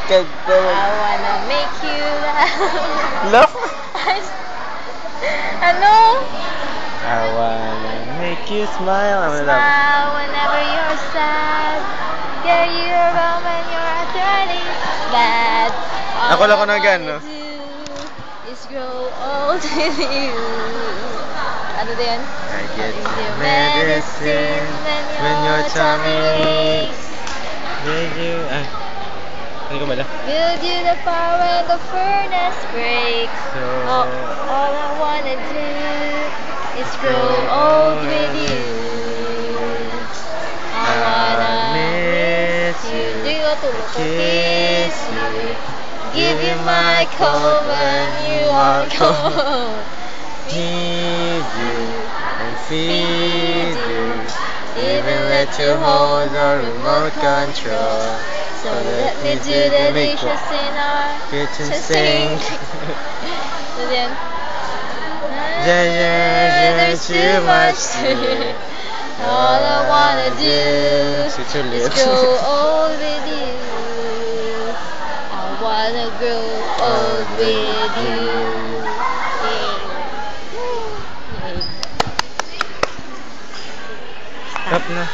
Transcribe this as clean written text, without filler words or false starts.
Ganda. I wanna make you laugh. Love? Ano? I wanna make you smile. Ano daw? Smile whenever you're sad. Get you around when you're turning bad. Ako lang ko na All I gan, wanna no? do is grow old with you. Ano din? I get Is you your medicine when your tummy aches. Did you... Ah. Ano ko bala? Build you the fire when the furnace breaks. So... All I wanna do is grow old with you. I wanna miss you. Do you want to kiss you? Give you my coat when you are cold. Need you and feed you. Even let you hold the remote control. So let me do the dishes in our kitchen sink. sink. So then, There's too much to do. all I wanna do Si is Juliet. grow old with you. I wanna grow old with you. Yay. Stop na.